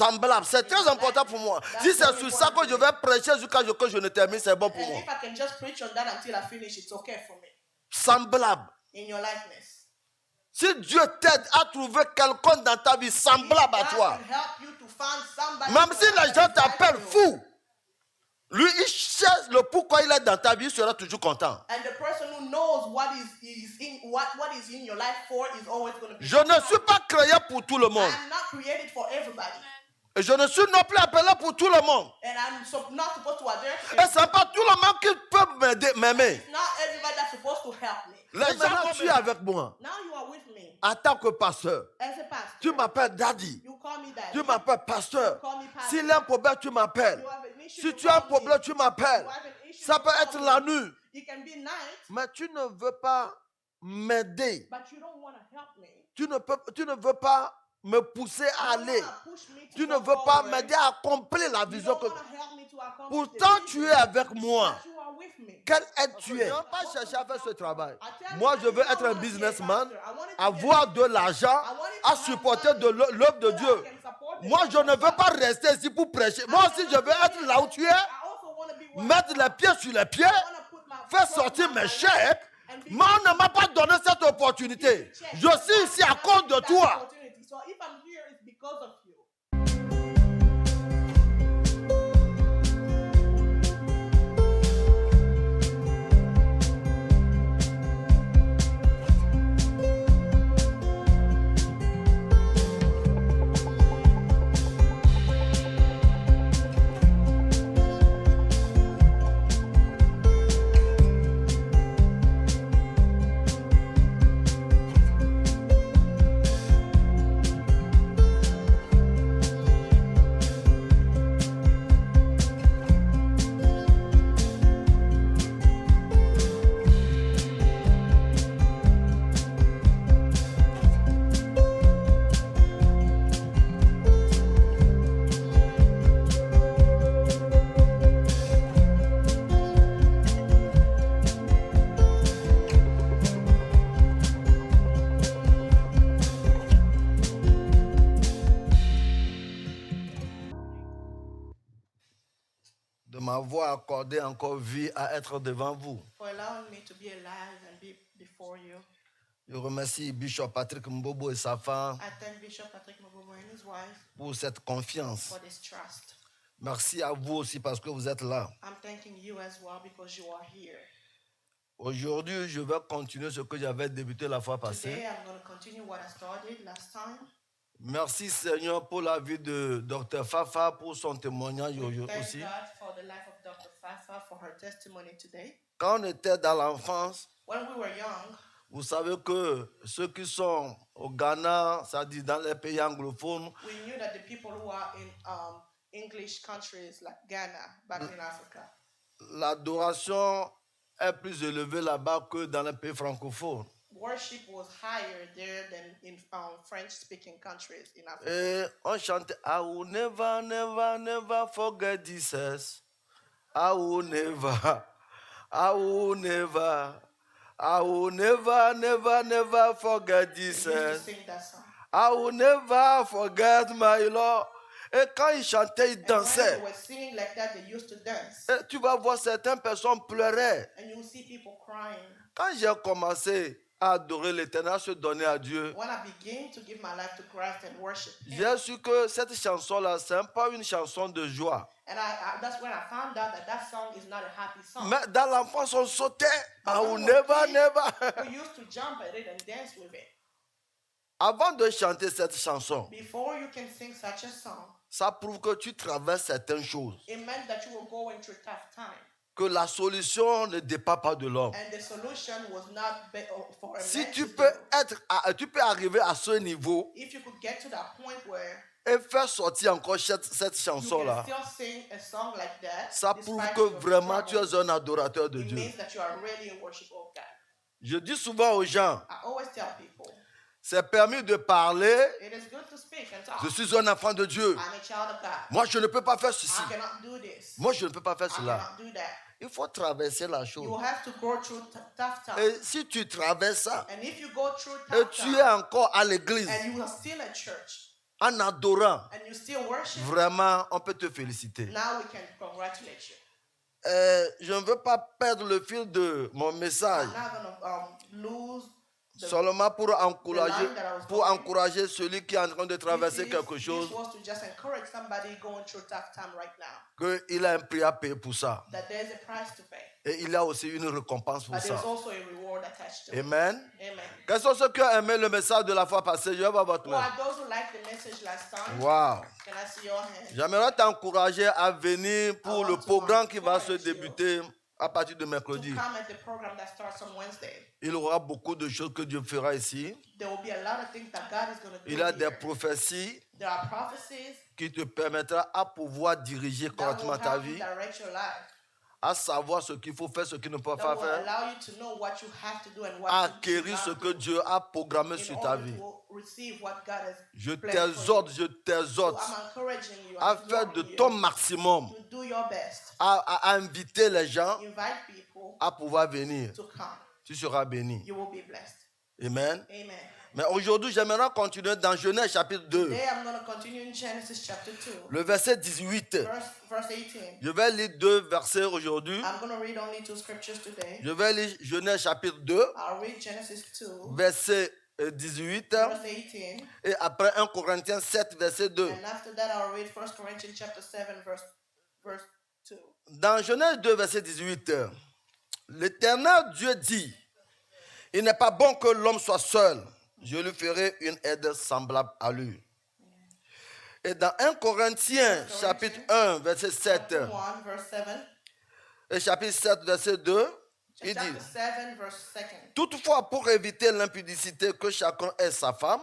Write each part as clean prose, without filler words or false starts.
semblable. C'est très important pour moi. Si c'est sur ça que je vais prêcher jusqu'à ce que je ne termine, c'est bon pour And moi. if I can just preach on that until I finish, it's okay for me. Semblable. In your likeness. Si Dieu t'aide à trouver quelqu'un dans ta vie semblable à God toi, can help you to find somebody même si in your les life gens that is t'appellent like you. fou, lui, il cherche le pourquoi il est dans ta vie, il sera toujours content. And the person who knows what is in your life for is always going to be. Je ne suis pas créé pour tout le monde. I'm not created for everybody. Et je ne suis non plus appelé pour tout le monde. And I'm not supposed to adhere to Et everybody. ce n'est pas tout le monde qui peut m'aimer. It's not everybody that's supposed to help me. Les gens, tu es avec moi. Now you are with me En tant que pasteur, as a pastor. tu m'appelles daddy. You call me daddy. Tu m'appelles pasteur. You call me pastor. S'il y a un problème, tu m'appelles. You have an issue, Si you tu as un call me. problème, tu m'appelles. You have an issue, Ça you peut call être me. la nuit. It can be night, Mais tu ne veux pas m'aider. but you don't want to help me. Tu ne veux pas me pousser à You don't aller. wanna push me to Tu go ne veux pas forward. m'aider à accomplir la You vision don't que... wanna help me to accomplish Pourtant, the tu vision, es avec moi. but you are with me. Quelle aide tu es? Je ne veux pas chercher à faire ce travail. Moi, je veux être un businessman, avoir de l'argent, à supporter de l'œuvre de Dieu. Moi, je ne veux pas rester ici pour prêcher. Moi aussi, je veux être là où tu es, mettre les pieds sur les pieds, faire sortir mes chèques. Mais on ne m'a pas donné cette opportunité. Je suis ici à cause de toi. So if I'm here, it's because of you. De m'avoir accordé encore vie à être devant vous. For allowing me to be alive and be before you. Je remercie Bishop Patrick Mbobo et sa femme I thank Bishop Patrick Mabobo and his wife pour cette confiance. for this trust. Merci à vous aussi parce que vous êtes là. I'm thanking you as well because you are here. Aujourd'hui, je vais continuer ce que j'avais débuté la fois Today passée. I'm going to continue what I started last time. Merci Seigneur pour la vie de Dr. Fafa, pour son témoignage We thank aussi. God for the life of Dr. Fafa, for her testimony today. Quand on était dans l'enfance, When we were young, vous savez que ceux qui sont au Ghana, c'est-à-dire dans les pays anglophones, we knew that the people who are in English countries like Ghana, back in Africa, l'adoration est plus élevée là-bas que dans les pays francophones. worship was higher there than in French-speaking countries in Africa. Et on chantait I will never, never, never forget Jesus. I will never, I will never, I will never, never, never forget We used Jesus. to sing that song. I will never forget my Lord. Et quand ils chantaient, ils And when dansaient. they were singing like that, they used to dance. Et tu vas voir certaines personnes pleurer. And you will see people crying. Quand j'ai commencé à adorer l'Éternel, à se donner à Dieu, When I began to give my life to Christ and worship Him, j'ai su que cette chanson-là, ce n'est pas une chanson de joie. and that's when I found out that that song is not a happy song. Mais dans l'enfance, on sautait. But I when will we were never, kids, never. we used to jump at it and dance with it. Avant de chanter cette chanson, Before you can sing such a song, ça prouve que tu traverses certaines choses. it meant that you were going through tough time. Que la solution ne dépend pas de l'homme. And the solution was not for a Si man tu to peux do. tu peux arriver à ce niveau If you could get to that point where et faire sortir encore cette you chanson-là, can still sing a song like that, ça prouve despite que your vraiment tu troubles, es un adorateur de it Dieu. means that you are really in worship of God. Je dis souvent aux gens, I always tell people, c'est permis de parler, it is good to speak and talk. je suis un enfant de Dieu. I'm a child of God. Moi, je ne peux pas faire ceci. I cannot do this. Moi, je ne peux pas faire I cela. cannot do that. Il faut traverser la You chose. have to go through tough times. Et si tu traverses ça, And if you go through et tough tu es times encore à l'église, and you are still at church, en adorant, and you still worship, vraiment, on peut te féliciter. now we can congratulate you. Je ne veux pas perdre le fil de mon message, I'm not going to lose the seulement pour encourager celui qui est en train de traverser quelque chose, This was to just encourage somebody going through tough time right now. qu'il a un prix à payer pour ça. That there's a price to pay. Et il y a aussi une récompense pour But ça. there's also a reward attached to it. Amen. Amen. Quels sont ceux qui ont aimé le message de la fois passée? Je vais voir votre Who main. are those who liked the message last time? Wow. Can I see your hand? J'aimerais t'encourager à venir pour le programme qui va se encourage you débuter à partir de To mercredi. come at the program that starts on Wednesday. Il y aura beaucoup de choses que Dieu fera ici. There will be a lot of things that God is going to do Il y a des here. prophéties There are prophecies qui te permettra à pouvoir diriger that will correctement ta help you vie, direct your life. à savoir ce qu'il faut faire, ce qu'il ne faut That pas will faire, allow you to know what you have to do and what à you should acquérir ce not que do Dieu a programmé in sur ta order vie. to receive what God has Je planned for t'exhorte, you. je So t'exhorte I'm encouraging you, à I'm faire de exhorting ton you maximum, to do your best. à inviter les gens Invite people à pouvoir venir. to come. Tu seras béni. You will be blessed. Amen. Amen. Mais aujourd'hui, j'aimerais continuer dans Genèse chapitre 2, Today I'm going to continue in Genesis chapter 2, le verset 18. verse 18. Je vais lire 2 versets aujourd'hui. I'm going to read only 2 scriptures today. Je vais lire Genèse chapitre 2, I'll read Genesis 2, verset 18. verse 18. Et après 1 Corinthiens 7, verset 2. And after that, I'll read 1 Corinthians chapter 7, verse 2. Dans Genèse 2, verset 18, l'Éternel Dieu dit, il n'est pas bon que l'homme soit seul. Je lui ferai une aide semblable à lui. Et dans 1 Corinthiens, chapitre 1, verset 7, Chapter 1, verse 7. et chapitre 7, verset 2, il Chapter dit, 7, verse 2. toutefois, pour éviter l'impudicité, que chacun ait sa femme,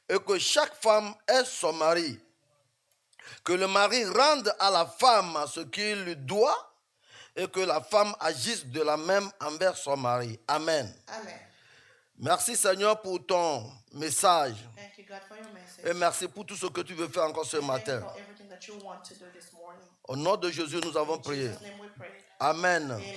et que chaque femme ait son mari, que le mari rende à la femme ce qu'il lui doit, et que la femme agisse de la même envers son mari. Amen. Amen. Merci Seigneur pour ton message. Thank you, God, for your message. Et merci pour tout ce que tu veux faire encore ce Thank you matin. for everything that you want to do this morning. Au nom de Jésus, nous avons In prié. Jesus' name we pray. Amen. Amen.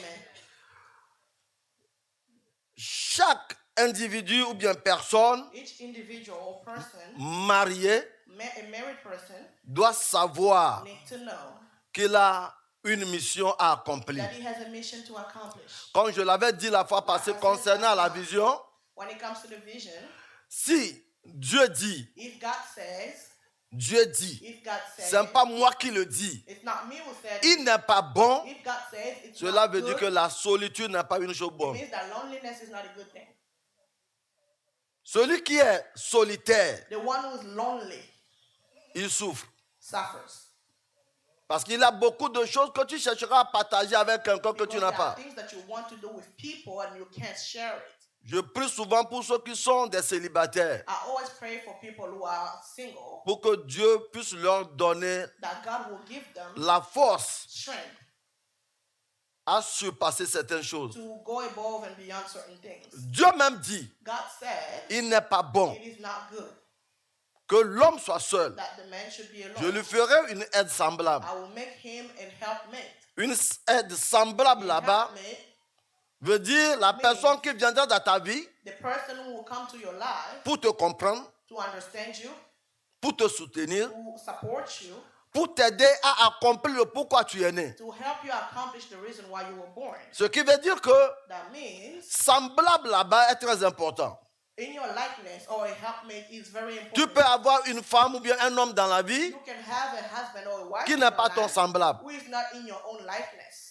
Chaque individu ou bien personne Each individual or person, mariée a married person, doit savoir needs to know qu'il a une mission à accomplir. that he has a mission to accomplish. Comme je l'avais dit la fois passée concernant la vision, When it comes to the vision, si Dieu dit, if God says, Dieu dit, if God says, ce n'est pas moi qui le dis, it's not me who said, il n'est pas bon, if God says it's cela not veut dire good, que la solitude n'est pas une chose it bonne. means that loneliness is not a good thing. Celui qui est solitaire, The one who is lonely il souffre. suffers. Parce qu'il y a beaucoup de choses que tu chercheras à partager avec quelqu'un que tu Because n'as there are pas. things that you want to do with people and you can't share it. Je prie souvent pour ceux qui sont des célibataires, I always pray for people who are single pour que Dieu puisse leur donner that God will give them la force strength à surpasser certaines choses. to go above and beyond certain things. Dieu même dit, God said il n'est pas bon it is not good que l'homme soit seul. that the man should be Je alone. lui ferai une aide semblable. I will make him an helpmate. Une aide semblable là-bas Helpmate, veut dire la personne qui viendra dans ta vie the person who will come to your life pour te comprendre, to understand you, pour te soutenir, to support you, pour t'aider à accomplir le pourquoi tu es né. to help you accomplish the reason why you were born. Ce qui veut dire que That means semblable là-bas est très important. in your likeness or a helpmate is very Tu important. peux avoir une femme ou bien un homme dans la vie You can have a husband or a wife qui in n'est your pas ton life semblable. who is not in your own likeness.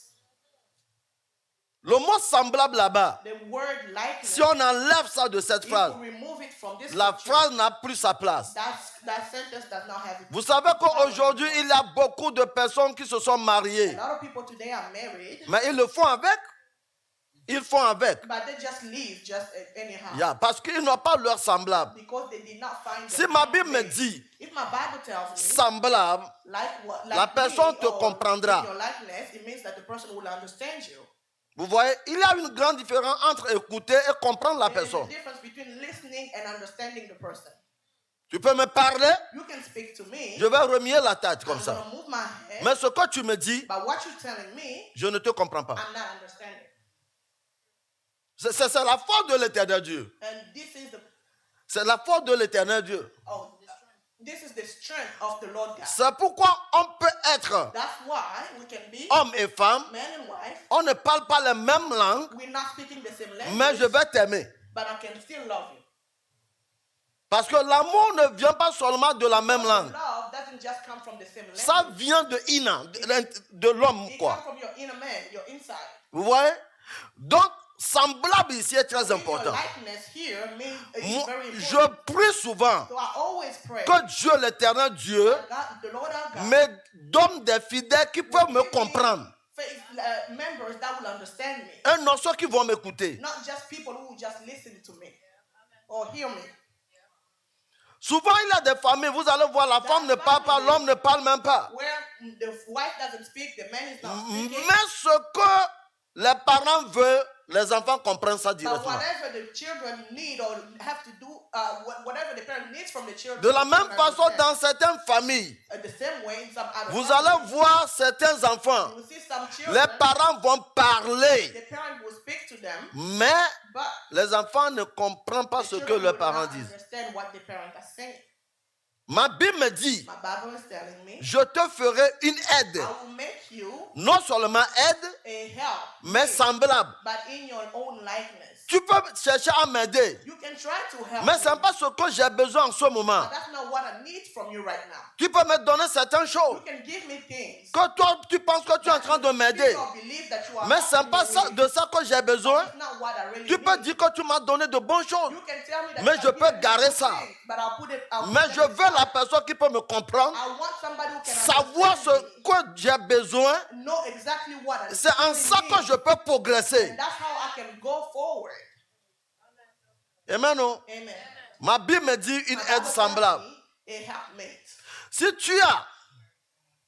Le mot semblable là-bas, The word likeness, si on enlève ça de cette if phrase, you remove it from this la scripture, phrase n'a plus sa place. that sentence does not have it. Vous savez qu'aujourd'hui, il y a beaucoup de personnes qui se sont mariées, A lot of people today are married, mais ils le font avec. Ils font avec. but they just live just anyhow. Yeah, parce qu'ils n'ont pas leur semblable. Because they did not find Si their ma Bible me helpmate. dit If my Bible tells me semblable, like what, la like personne me te or comprendra. in your likeness, it means that the person will understand you. vous voyez, il y a une grande différence entre écouter et comprendre la There is a personne. difference between listening and understanding the person. Tu peux me parler, You can speak to me. je vais remuer la tête comme I'm ça. gonna move my head, Mais ce que tu me dis, but what you're telling me, je ne te comprends pas. I'm not understanding. C'est la faute de l'éternel Dieu. And this is the C'est la faute de l'éternel Dieu. oh, This is the strength of the Lord God. C'est pourquoi on peut être That's why we can be homme et femme. man and wife. On ne parle pas la même langue, We're not speaking the same mais je language, vais t'aimer. but I can still love you. Parce que l'amour ne vient pas seulement de la même langue. Love doesn't just come from the same language. Ça vient de Ina, de l'homme, It quoi. comes from your inner man, your inside. Vous voyez? Donc, semblable ici est très Your important. likeness here is Moi, very je important. prie souvent So I always pray que Dieu, l'éternel Dieu, that God, the Lord our God, me donne des fidèles qui peuvent me comprendre. faith members that will understand me. Un oiseau qui vont m'écouter. Not just people who will just listen to me or hear me. Souvent, il y a des familles, vous allez voir, la femme ne parle pas, l'homme ne parle même pas. Where the wife doesn't speak, the man is not speaking. Mais ce que les parents veulent, les enfants comprennent ça But directement. whatever the children need or have to do, whatever the parent needs from the children. De la they même can façon, understand. dans certaines familles, The same way in some other vous families, allez voir certains enfants, you will see some children, les parents vont parler, the parent will speak to them, mais but les enfants ne comprennent pas the ce que children leurs will parents not disent. understand what the parent is saying. Ma Bible me dit, My Bible is telling me, je te ferai une aide, I will make you non seulement aide, a help, mais semblable. but in your own likeness. Tu peux chercher à m'aider, You can try to help mais me, ce n'est pas ce que j'ai besoin en ce moment. but that's not what I need from you right now. Tu peux me donner certaines choses You can give me things. que toi, tu penses que tu es en train de m'aider, You believe that you are mais ce n'est helping pas me ça, with. de ça que j'ai besoin. It's not what I really Tu peux need. dire que tu m'as donné de bonnes choses, You can tell me that mais you je have peux given me garer good ça. things, but I'll put it, I'll Mais put je it veux la aside. personne qui peut me comprendre, I want somebody who can savoir ce understand me, que j'ai besoin. know exactly what I C'est en ça need. que je peux progresser. And that's how I can go forward. Amen. Non? Amen. Ma Bible me dit une My aide Bible semblable. tells me a helpmate. Si tu as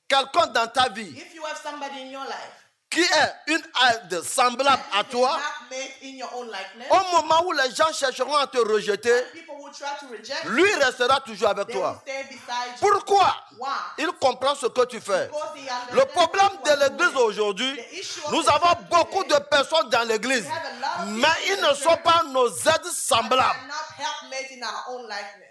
quelqu'un dans ta vie If you have somebody in your life, qui est une aide semblable à a toi, helpmate in your own likeness, au moment où les gens chercheront à te rejeter, people will try to reject you. lui restera toujours avec They will toi. stay beside you. Pourquoi? Why? Il comprend ce que tu fais. Because they understand Le problème what you de are l'église doing. aujourd'hui, The issue of nous the avons church beaucoup today, de personnes dans l'église, we have a lot of mais people ils in ne the sont church pas nos aides that are semblables. not helpmate in our own likeness.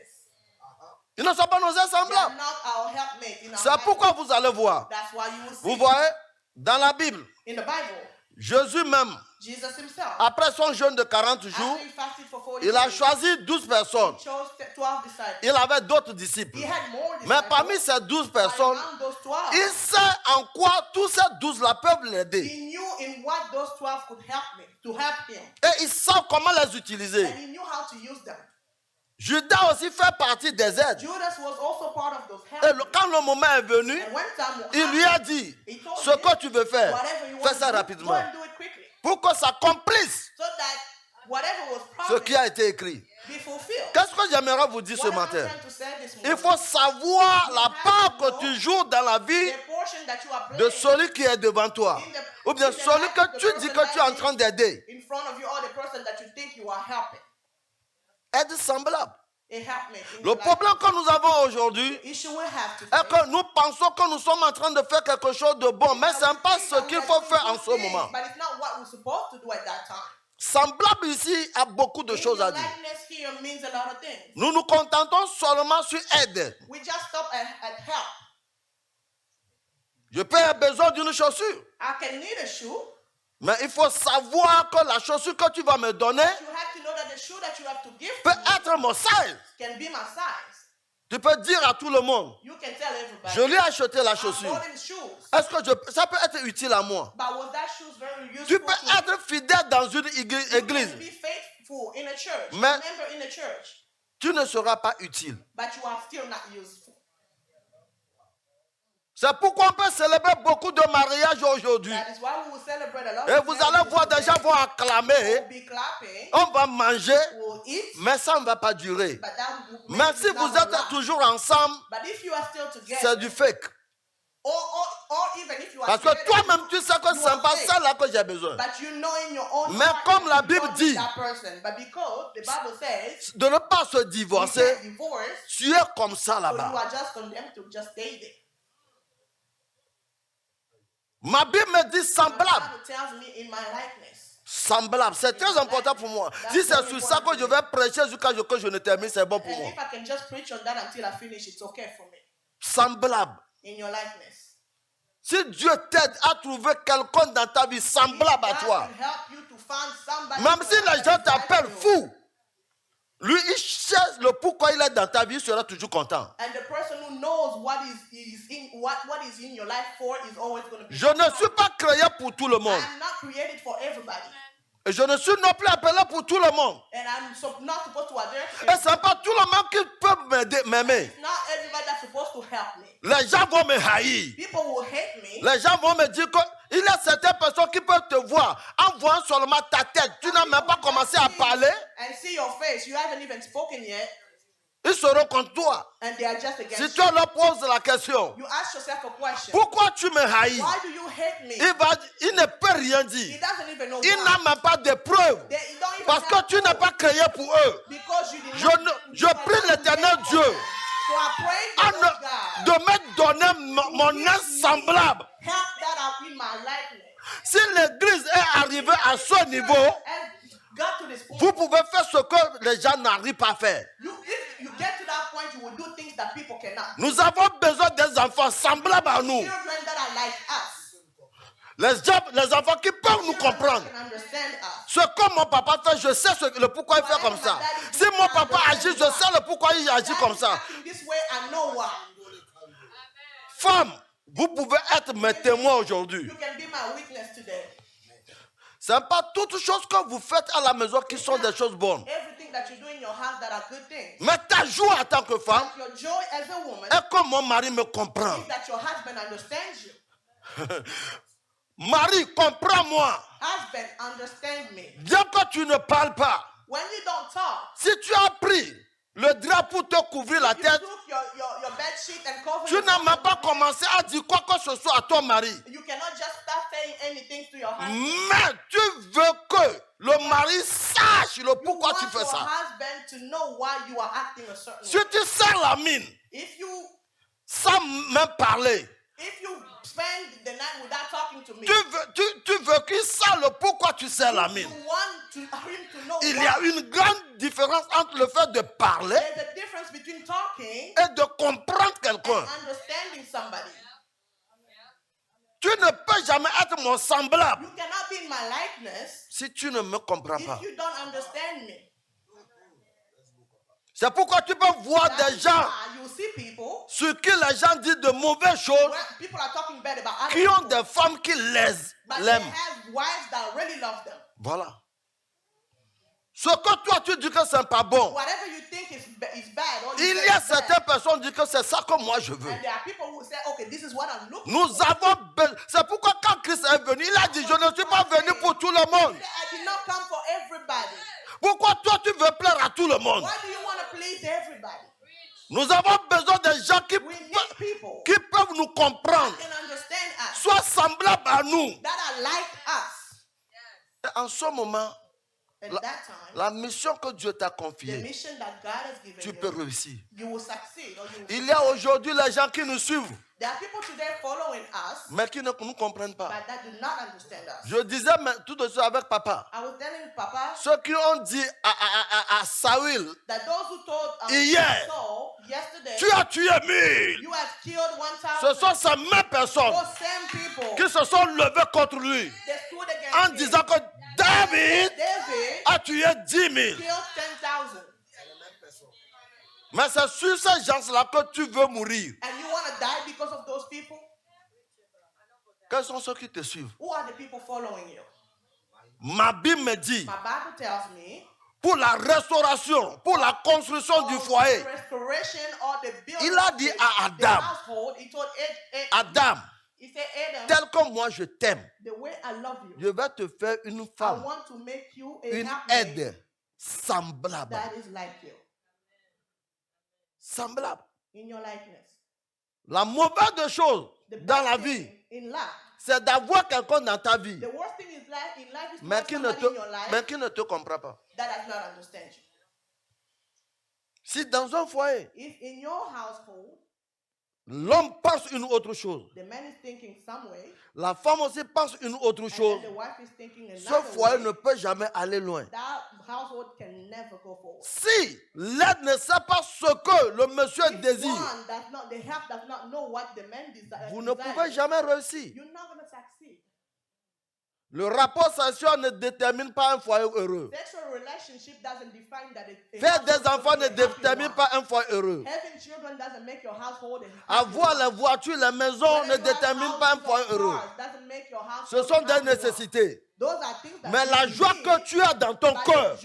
Ils ne sont pas nos aides They are semblables. not our helpmate in our C'est pourquoi likeness. vous allez voir. That's why you will see Vous voyez, dans la Bible, in the Bible, Jésus même, Jesus himself, après son jeûne de 40 jours, after he fasted for 40 il a days, choisi 12 personnes. he chose 12 disciples. Il avait d'autres disciples. He had more Mais disciples. parmi ces 12 But personnes, among those 12, il sait en quoi tous ces 12-là peuvent l'aider. he knew in what those 12 could help me, to help him. Et ils savent comment les utiliser. And he knew how to use them. Judas aussi fait partie des aides. Judas was also part of those Et helpers. quand le moment est venu, And when time il lui a dit, ce que tu veux faire, whatever you fais want ça to do, go rapidement. and do it quickly. Pour que ça accomplisse So that whatever was ce promised qui a été écrit. be fulfilled. Qu'est-ce que j'aimerais vous dire ce What am I matin? trying to say this Il morning? faut savoir la part que tu joues dans la vie The portion that you are de playing celui qui est devant toi. Ou bien celui que tu dis que tu es en train d'aider. in front of you, or the person that you think you are helping. Aide semblable. A helpmate. in Le your life. problème que nous avons aujourd'hui The issue we have to est que nous pensons que nous sommes en train de faire quelque chose de bon, mais ce n'est pas ce qu'il faut faire en ce moment. But it's not what we're supposed to do at that time. Semblable ici a beaucoup de choses à dire. Likeness here means a lot of things. Nous nous contentons seulement sur aide. We just stop at help. Je peux avoir besoin d'une chaussure, I can need a shoe. mais il faut savoir que la chaussure que tu vas me donner You have to know that the shoe that you have to give peut to me être mon size. can be my size. Tu peux dire à tout le monde, You can tell everybody. je lui ai acheté la I chaussure. bought him shoes. Est-ce que ça peut être utile à moi? But was that shoes very useful Tu peux to me? être fidèle dans une You église, can be faithful in a church, Mais- a member in a church, tu ne seras pas utile. but you are still not useful. C'est pourquoi on peut célébrer beaucoup de mariages aujourd'hui. That is why we will celebrate a lot Et of vous allez voir, des gens vont acclamer, We'll be clapping, on va manger, we'll eat, mais ça ne va pas durer. but that will Mais make si it vous not êtes last. toujours ensemble, But if you are still together, c'est du fake. or even if you are Parce que together, toi-même, tu sais que you ce are n'est pas fake. ça là que j'ai besoin. But you know in your own Mais heart comme that la you Bible don't dit, need that person. But because the Bible says De ne pas se you divorcer, get divorced, tu es comme ça so you là-bas. are just condemned to just stay there. Ma Bible me dit The semblable. Bible tells me in my likeness. Semblable, c'est très important pour moi. Si c'est sur ça que je vais prêcher jusqu'à ce que je ne termine, c'est bon pour And moi. if I can just preach on that until I finish, it's okay for me. Semblable. In your likeness. Si Dieu t'aide à trouver quelqu'un dans ta vie semblable à God toi, can help you to find somebody même in si your life les that gens is t'appellent like you. fou, lui, il cherche le pourquoi il est dans ta vie, il sera toujours content. And the person who knows what is in your life for is always going to be. Je ne suis pas créé pour tout le monde. I'm not created for everybody. Et je ne suis non plus appelé pour tout le monde. And I'm not supposed to adhere to Et ce n'est pas tout le monde qui peut m'aimer. It's not everybody that's supposed to help me. Les gens vont me haïr. People will hate me. Les gens vont me dire qu'il y a certaines personnes qui peuvent te voir en voyant seulement ta tête. Tu n'as même pas commencé à parler. And see your face. You haven't even spoken yet. Ils seront contre toi. And they are just Si against tu you. leur poses la question, You ask yourself a question. pourquoi tu me haïs? Why do you hate me? Il ne peut rien He dire. doesn't even know Il why. n'a même pas de preuves. They don't even Parce que have tu n'es proof. pas créé pour eux. Because you did Je, not. je prie l'éternel Dieu So I pray à to God. de me donner mon être semblable. Help that up in my likeness. Si l'église est arrivée à ce niveau, And got to this point. vous pouvez faire ce que les gens n'arrivent pas à faire. If you get to that point, you will do things that people cannot. Nous avons besoin des enfants semblables à nous. Children that are like us. Les enfants qui peuvent nous comprendre. Can understand us. Ce que mon papa fait, je sais le pourquoi il fait comme ça. Si mon papa agit, je sais le pourquoi il agit comme ça. Acting this way, I know why. Femme, vous pouvez être mes témoins aujourd'hui. You can be my witness today. Ce n'est pas toutes choses que vous faites à la maison qui sont des choses bonnes. Everything that you do in your house that are good things. Mais ta joie en tant que femme Your joy as a woman est que mon mari me comprend. is that your husband understands you. Marie, comprends-moi. Husband, understand me. Bien que tu ne parles pas, When you don't talk, si tu as pris le drap pour te couvrir la you tête, took your bed sheet and covered tu yourself n'as même pas with it. commencé à dire quoi que ce soit à ton mari. You cannot just start saying anything to your husband. Mais tu veux que le mari sache le You pourquoi want tu fais your ça. husband to know why you are acting a certain Si way. tu serres la mine If you sans même parler, spend the night without talking to me, tu veux qu'il sache le pourquoi tu serres la you mine. want him to know Il y why. a une grande différence entre le fait de parler There's a difference between talking et de comprendre and quelqu'un. understanding somebody. Tu ne peux jamais être mon semblable You cannot be in my likeness si tu ne me comprends pas. if you don't understand me. C'est pourquoi tu peux voir That des is gens why you see people sur qui les gens disent de mauvaises choses, where people are talking bad about other qui ont people, des femmes qui but they l'aiment. have wives that really love them. Voilà. Ce que toi tu dis que ce n'est pas bon, Whatever you think is bad, or you il say y a is bad, certaines personnes qui disent que c'est ça que moi je veux. and there are people who say, okay, this is what I'm looking Nous for. avons besoin. C'est pourquoi quand Christ est venu, il a dit, je ne suis pas venu pour tout le monde. I did not come for everybody. Pourquoi toi tu veux plaire à tout le monde? Why do you want to please everybody? Nous avons besoin des gens We need people qui peuvent nous comprendre, who can understand us, soient semblables à nous. that are like us. Et en ce moment, At that time, la mission que Dieu t'a the confiée, mission that God has given tu peux you, réussir. you will succeed. Or you will Il y a aujourd'hui les gens qui nous suivent, There are people today following us, mais qui ne nous comprennent pas. but that do not understand us. Je disais mais tout de suite avec papa, I was telling Papa ceux qui ont dit à Saül, that those who told Hier, Saul yesterday, tu as tué 1000. you have killed Ce 1,000. sont ces mêmes personnes Those same people, qui se sont levées contre lui they stood en against him. disant que David David a tué 10 000. killed 10,000. Mais c'est sur ces gens-là que tu veux mourir. And you want to die because of those people? Quels sont ceux qui te suivent? Who are the people following you? Ma Bible me dit, My Bible tells me pour la restauration, pour la construction du foyer, restoration or the building il a dit à the Adam, household, he told Adam, he said, Adam, tel que moi je t'aime, the way I love you, je vais te faire une I femme, want to make you a une helpmate aide semblable. that is like you, Semblable. in your likeness. La mauvaise des choses The dans la bad vie, thing in life, c'est d'avoir quelqu'un dans ta vie, the worst thing is life in life is to mais have qui ne somebody in your life qui ne te comprend pas. that does not understand you. Si dans un foyer, If in your household, L'homme pense une autre chose. The man is thinking some way, La femme aussi pense une autre and chose. then the wife is thinking Ce another foyer way. ne peut jamais aller loin. That household can never go forward. Si l'aide ne sait pas ce que le monsieur If désire, one does not, the help does not know what the man desires, vous ne pouvez jamais réussir. you're not going to succeed. Le rapport sexuel ne détermine pas un foyer heureux. Sexual relationship doesn't define that it. Faire des enfants ne détermine pas un foyer heureux. Having children doesn't make your household Avoir les voitures, les maisons ne détermine pas un foyer heureux. Ce sont des nécessités. Mais la joie que tu as dans ton cœur,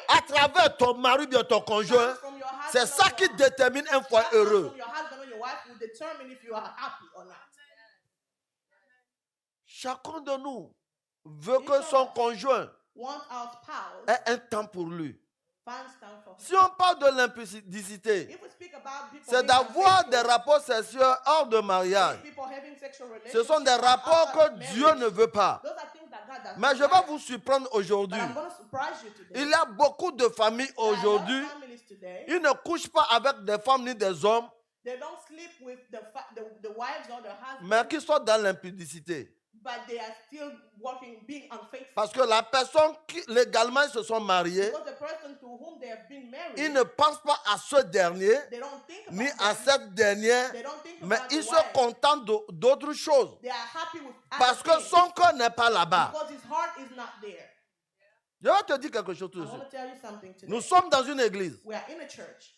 à travers ton mari ou ton conjoint, c'est ça qui détermine un foyer heureux. Chacun de nous veut que son conjoint ait un temps pour lui. Si on parle de l'impudicité, c'est d'avoir des rapports sexuels hors de mariage. Ce sont des rapports que Dieu ne veut pas. Mais je vais vous surprendre aujourd'hui. Il y a beaucoup de familles aujourd'hui, ils ne couchent pas avec des femmes ni des hommes, mais qui sont dans l'impudicité. But they are still working, being unfaithful. Parce que la personne qui légalement se sont mariés, Because the person to whom they have been married, ils ne pensent pas à ce dernier, they don't think about ni them. à cette dernière, They don't think mais about ils the se wife. contentent d'autres choses. They are happy with Parce other que things. son cœur n'est pas là-bas. Because his heart is not there. Je vais te dire quelque chose tout I de want suite. to tell you something today. Nous sommes dans une église. We are in a church,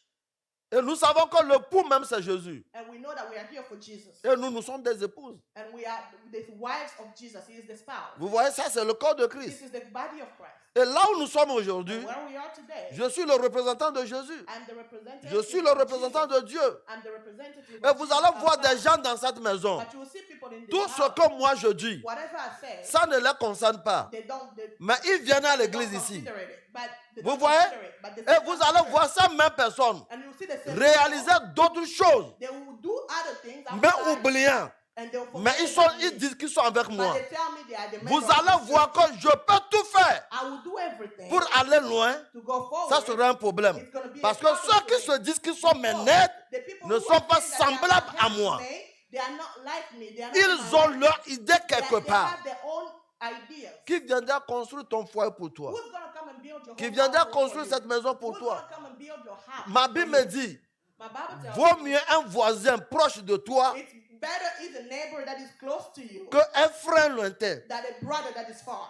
Et nous savons que le pour même c'est Jésus. and we know that we are here for Jesus. Et nous sommes des épouses. And we are the wives of Jesus. He is the spouse. Vous voyez, ça c'est le corps de This Christ. is the body of Christ. Et là où nous sommes aujourd'hui, And where we are today, je suis le représentant de Jésus. I'm the representative Je suis le of représentant Jesus. de Dieu. I'm the representative Et of vous Jesus, allez our voir des Father. gens dans cette maison. But you will see people in this Tout ce house, que moi je dis, whatever I say, ça ne les concerne pas. they don't, Mais ils viennent à they l'église don't ici. consider it. But they Vous don't voyez? consider it, but they Et still vous consider allez it. voir ces mêmes personnes And you will see the same réaliser people, d'autres choses, they will do other things mais outside, oubliant. and they will forget Mais about ils me. disent qu'ils sont avec But moi. they tell me they are the Vous member of allez this voir church. que je peux tout faire I will do everything pour aller loin. to go forward. Ça sera un problème. It's gonna be Parce a que problem ceux qui for se me. disent qu'ils sont mes Because nègres the people ne who sont are pas saying that they are semblables à not moi. me, they are not like me. They are not Ils my ont like. leur idée quelque They part. have their own ideas. Qui viendra construire ton foyer pour toi? Who's gonna come and build your Qui home viendra house for construire you? cette maison pour Who's toi? gonna come and build your house Ma for Bible you? me dit, My Bible tells vaut me mieux un voisin proche de toi it's better is a neighbor that is close to you qu'un frère lointain. than a brother that is far.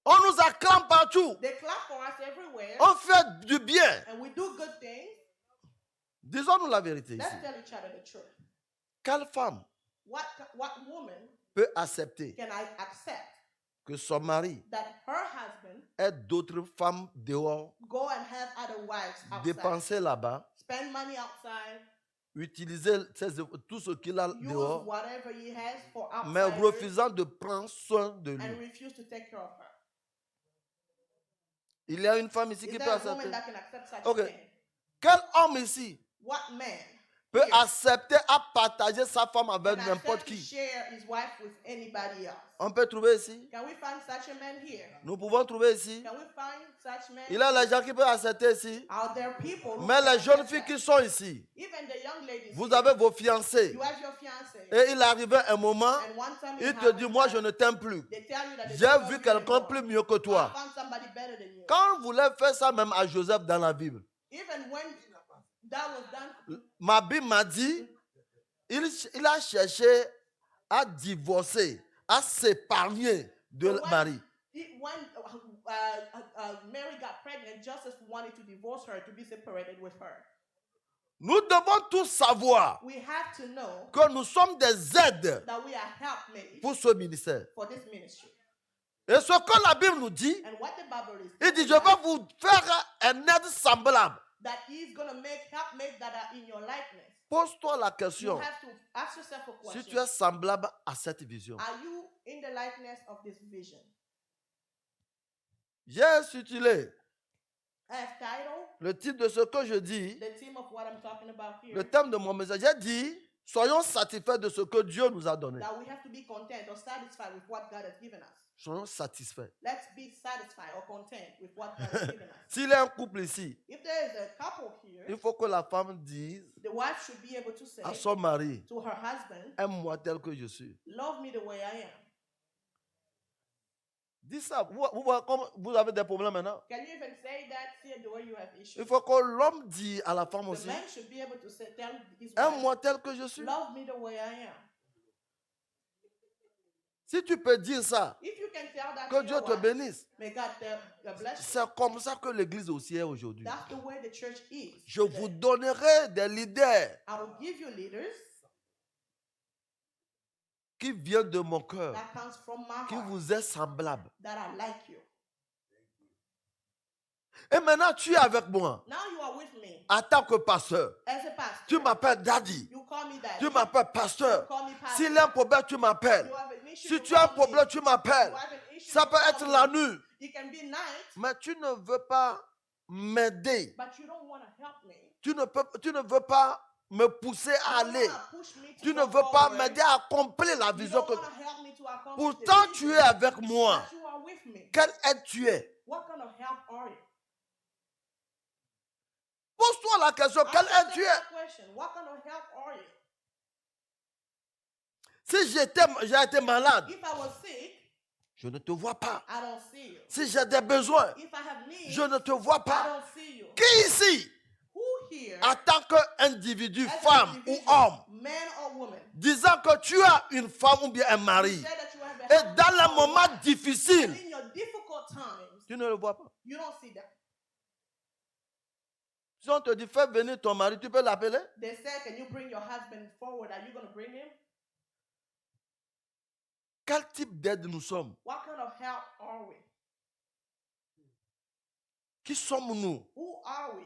On nous acclame partout. They clap for us everywhere, On fait du bien. and we do good things. Disons-nous la vérité ici. Let's tell each other the truth. Quelle femme What woman peut accepter can I accept que son mari that her husband ait d'autres femmes dehors, go and have other wives outside, dépenser là-bas, spend money outside, utiliser tout ce qu'il a use dehors, whatever he has for mais outside, refusant de prendre soin de and lui? refuse to take care of her? Il y a une femme ici Is qui peut there a woman accepter. that can accept such Okay. a thing? Quel homme ici What man peut here accepter à partager sa femme avec can n'importe accept to qui? share his wife with anybody else? On peut trouver ici. Can we find such a man here? Nous pouvons trouver ici. Can we find such men? Il y a les gens qui peuvent accepter ici. Are there people who Mais can les jeunes accept filles that? qui sont ici, Even the young ladies, vous here, avez vos fiancés. you have your fiancé, Et il arrivait un moment, and one time il it te dit, happens moi that je ne t'aime plus. they tell you that they J'ai don't vu love you quelqu'un anymore. plus mieux que I toi. found somebody better than you. Quand vous voulez faire ça même à Joseph dans la Bible, Even when that was done, ma Bible m'a dit, il a cherché à divorcer, à s'épargner de So when- Marie. when Mary got pregnant, Joseph wanted to divorce her, to be separated with her. Nous devons tous savoir We have to know que nous sommes des aides that we are helpmaids pour ce ministère. for this ministry. Et ce que la Bible nous dit, And what the Bible is il dit, je telling vais us, vous faire un aide semblable. that he's going to make helpmates that are in your likeness. Pose-toi la You question, have to ask yourself a si question. tu es semblable à cette vision. Are you in the likeness of this vision? J'ai intitulé As title, le titre de ce que je dis, the theme of what I'm talking about here, le thème de mon message. J'ai dit, soyons satisfaits de ce que Dieu nous a donné. that we have to be content or satisfied with what God has given us. Soyons satisfaits. Let's be satisfied or content with what God has given us. S'il y a un couple ici, If there is a couple here, il faut que la femme dise the wife should be able to say à son mari, to her husband, aime-moi tel que je suis. love me the way I am. Dis ça. Comme vous avez des problèmes maintenant. Can you even say that here the way you have issues? Il faut que l'homme dise à la femme The aussi, man should be able to say, tell his wife, aime-moi tel que je suis. love me the way I am. Si tu peux dire ça, If you can tell that que to Dieu your te wife, bénisse. may God bless you. C'est comme ça que l'église aussi est aujourd'hui. That's the way the church is. Je vous donnerai des leaders I will give you leaders qui viennent de mon cœur, that comes from my qui heart, vous est semblable. that are like you. Et maintenant, tu es avec moi Now you are with me en tant que pasteur. as a pastor. Tu m'appelles daddy. You call me daddy. Tu m'appelles You pasteur. call me pastor. S'il y a un problème, tu m'appelles. You have an issue, Si you tu as un call me. problème, tu m'appelles. You have an issue, Ça you peut call être me. la nuit. It can be night, Mais tu ne veux pas m'aider. but you don't want to help me. Tu ne veux pas me pousser à You don't aller. wanna push me to Tu go ne veux pas forward. m'aider à accomplir la You vision don't que... wanna help me to accomplish Pourtant, the tu vision, es avec moi. but you are with me. Quelle aide tu es? What kind of help are you? Pose-toi la question, quelle Ask aide tu yourself es? that question. What kind of help are you? Si j'ai été malade, If I was sick, je ne te vois pas. I don't see you. Si j'ai des besoins, If I have needs, je ne te vois I pas. don't see you. Qui ici, Who here, en tant qu'individu, as an femme ou individual, homme, man or woman, disant que tu as une femme ou bien un mari, say that you have a et husband dans les or a moments wife, and difficiles, in your difficult times, tu ne le vois pas. you don't see them. Si on te dit, fais venir ton mari, tu peux l'appeler? They say, can you bring your husband forward? Are you going to bring him? Quel type d'aide nous sommes? What kind of help are we? Qui sommes-nous? Who are we?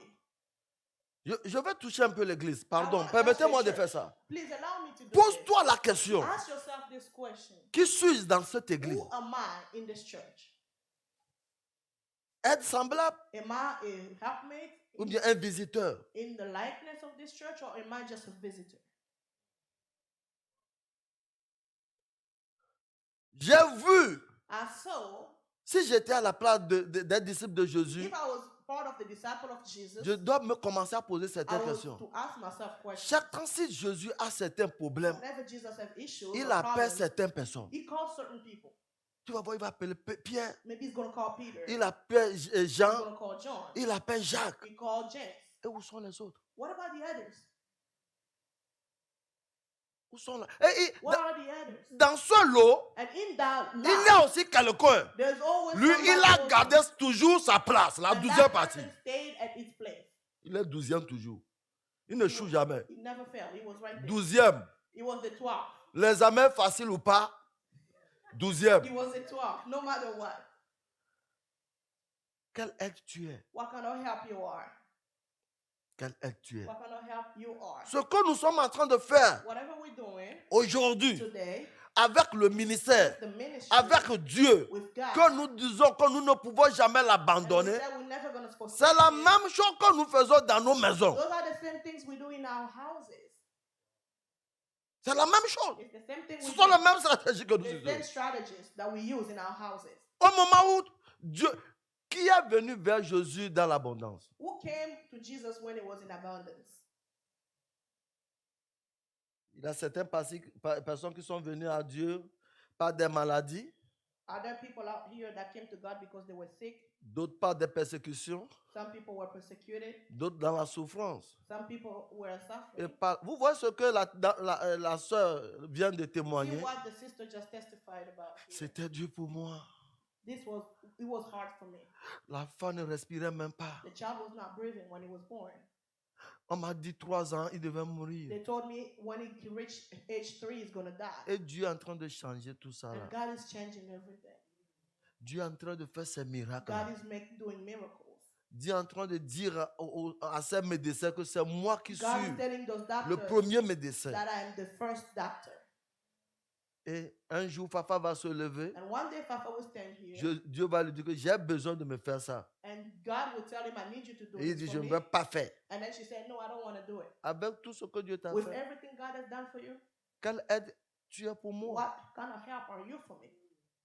Je vais toucher un peu l'église. Pardon, wanna touch permettez-moi the de church. faire ça. Please allow me to do this. Pose-toi la question. Ask yourself this question. Qui suis-je dans cette église? Who am I in this church? Aide semblable Am I a helpmate ou bien un visiteur? in the likeness of this church, or am I just a visitor? J'ai vu, I saw, si j'étais à la place des disciples de Jésus, if I was part of the disciple of Jesus, je dois me commencer à poser I certaines was questions. to ask myself questions. Chaque temps, si Jésus a certains problèmes, Whenever Jesus has issues il or appelle problems, certaines personnes. he calls certain people. Tu vas voir, il va appeler Pierre, Maybe he's going to call Peter. il appelle He's Jean, going to call John. il appelle Jacques. He called James. Et où sont les autres? What about the others? Où sont là? What are the others? Dans ce lot, And in that il y a lot, aussi quelqu'un. there's always Lui, somebody il a else. gardé toujours sa place, la And 12e that partie. person stayed at his place. Il est 12e toujours. Il ne choue jamais. He never failed. He was right there. 12e. He was the 12th. L'examen facile ou pas, 12e. He was the 12th, no matter what. Quelle aide tu es? What kind of help you are? Quelle aide tu es? What kind of help you are? Ce que nous sommes en train de faire Whatever we're doing aujourd'hui, today, avec le ministère, the ministry, avec Dieu, with God, que nous disons que nous ne pouvons jamais and we l'abandonner, said we're never going to forsake c'est la it. même chose que nous faisons dans nos maisons. Those are the same things we do in our houses. C'est la même chose. It's the same thing Ce we sont do. les mêmes stratégies que nous The same utilisons. strategies that we use in our houses. Au moment où Dieu, qui est venu vers Jésus dans l'abondance? Who came to Jesus when he was in abundance? Il y a certaines personnes qui sont venues à Dieu par des maladies, Are there people out here that came to God because they were sick? d'autres par des persécutions, Some people were persecuted. d'autres dans la souffrance. Some people were Et suffering. vous voyez ce que la soeur vient de See témoigner? what the sister just testified about. Here. C'était dur pour moi. It was hard for me. L'enfant ne respirait même pas. The child was not breathing when he was born. On m'a dit 3 ans, il devait mourir. They told me when he reached age 3, he's going to die. Et Dieu est en train de changer tout ça. Là. And God is changing everything. Dieu est en train de faire ses miracles. God is doing miracles. Dieu est en train de dire à ces médecins que c'est moi qui God is suis telling those le doctors premier médecin. that I am the first doctor. Et un jour, Fafa va se lever. And one day Fafa will stand here, Dieu va lui dire que j'ai besoin de me faire ça. and God will tell him, I need you to do Et il this dit, for je ne me. vais pas faire. And then she said, no, I don't want to do it. Avec tout ce que Dieu t'a With fait, everything God has done for you, quelle aide tu es pour moi? what kind of help are you for me?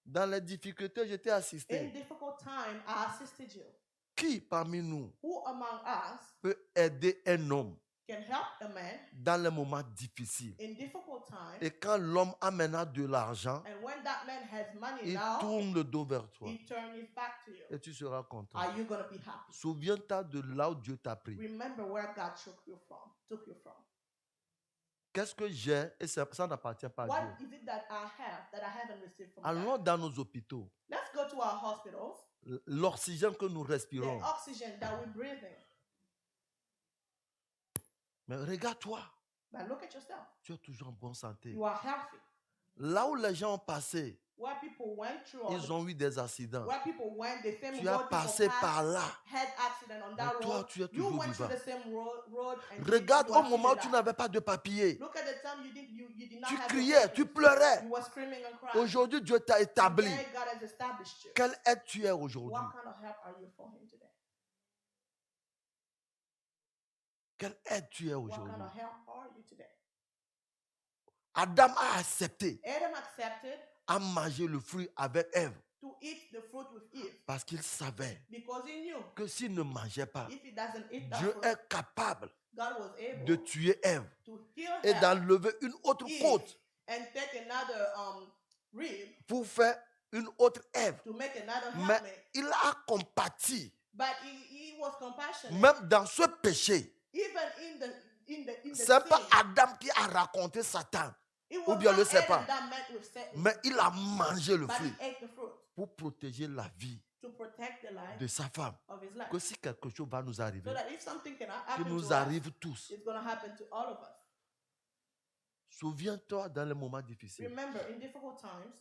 Dans les difficultés, je t'ai In assisté. difficult time, I assisted you. Qui parmi nous Who among us peut aider un homme can help a man dans les moments difficiles? in difficult time? Et quand l'homme a maintenant de l'argent, And when that man has money il now, tourne le dos vers toi he turns his back to you. et tu seras content. Are you going to be happy? Souviens-toi de là où Dieu t'a pris. Remember where God took you from. Qu'est-ce que j'ai et ça n'appartient pas à What Dieu. is it that I haven't received from Allons God? dans nos hôpitaux. Let's go to our hospitals. L'oxygène que nous The respirons. oxygen that we're breathing. Mais regarde-toi, But look at yourself. tu es toujours en bonne santé. You are healthy. Là où les gens ont passé, Where people went through, ils ont eu des accidents. where people went, the same Tu as road passé people par passed, là. had accident on that Mais toi, road. tu es You toujours went through vivant. the same road and Regarde you au are moment où still tu alive. n'avais pas de papier. Look at the time you did not Tu have criais, your tu papers. pleurais. You were screaming and crying. Aujourd'hui, Dieu t'a établi. Today, God has established you. Quelle aide tu es aujourd'hui? What kind of help are you for him today? Quelle aide tu es What kind aujourd'hui? of help are you today? Adam a accepté Adam accepted à manger le fruit avec Ève to eat the fruit with Eve parce qu'il savait because he knew que s'il ne mangeait pas, if he doesn't eat that Dieu fruit, est capable God was able de tuer Ève to kill et her d'enlever une autre Eve côte and take another rib pour faire une autre Ève. to make another Mais helmet. il a compati, But he was compassionate. même dans ce péché. Even in the C'est pas sin. Adam qui a raconté Satan, It ou was bien not le sait Adam pas. that met with Satan, Mais il a mangé le but fruit he ate the fruit pour protéger la vie to protect the life de sa femme. of his life. Que si quelque chose va nous arriver, So that if something can qu'il happen to nous us, arrive tous. it's going to happen to all of us. Souviens-toi dans les moments difficiles, Remember, in difficult times,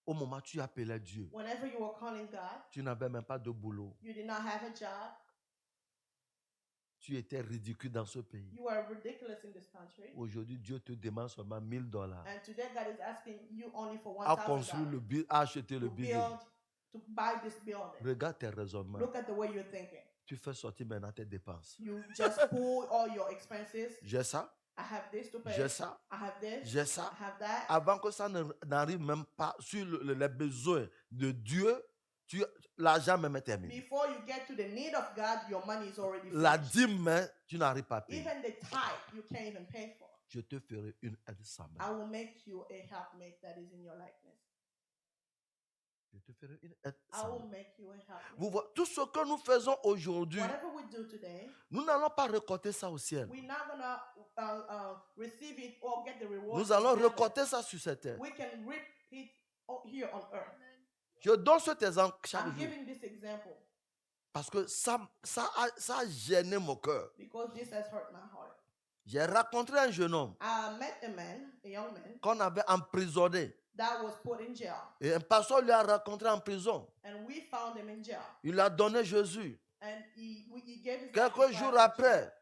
au moment où tu appelais Dieu, whenever you were calling God, tu n'avais même pas de boulot. you did not have a job, Tu étais ridicule dans ce pays. you were ridiculous in this country, Aujourd'hui, Dieu te demande seulement $1000 and today God is asking you only for à construire $1,000 à acheter le to building. build, to buy this building. Regarde tes raisonnements. Look at the way you're thinking. Tu fais sortir maintenant tes dépenses. You just pull all your expenses. J'ai ça, I have this to pay. j'ai ça, I have this. j'ai ça. I have that. Avant que ça n'arrive même pas sur les besoins de Dieu, l'argent même est terminé. Before you get to the need of God, your money is already La finished. dîme, mais tu n'arrives pas à payer. Even the tithe, you can't even pay for. Je te ferai une aide sans I main. will make you a helpmate that is in your likeness. Je te ferai une aide I sans will main. make you a helpmate. Vous voyez, tout ce que nous faisons aujourd'hui, Whatever we do today, nous n'allons pas récolter ça au ciel. we're not gonna receive it or get the reward. Nous allons from heaven. récolter ça sur cette terre. We can reap it here on earth. Je donne cet exemple chaque I'm jour giving this example parce que ça a gêné mon cœur. because this has hurt my heart. J'ai rencontré un jeune homme I met a young man qu'on avait emprisonné. that was put in jail, Et un pasteur lui a rencontré en prison. and we found him in jail, Il a donné Jésus. and he gave his life Quelques to jours Christ. après,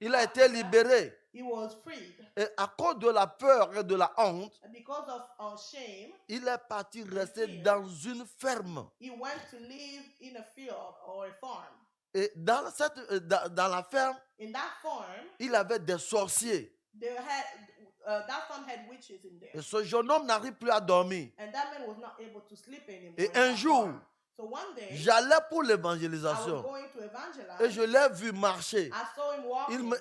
il a été libéré. He was freed. Et à cause de la peur et de la honte, And because of shame, il est parti rester dans une ferme. he went to live in a field or a farm. Et dans la ferme, In that farm, il avait des sorciers. that farm had witches in there. Et ce jeune homme n'arrive plus à dormir. And that man was not able to sleep anymore. Et in un that jour, farm. So one day, j'allais pour I was l'évangélisation. going to Et evangelize. je l'ai vu marcher. I saw him walking.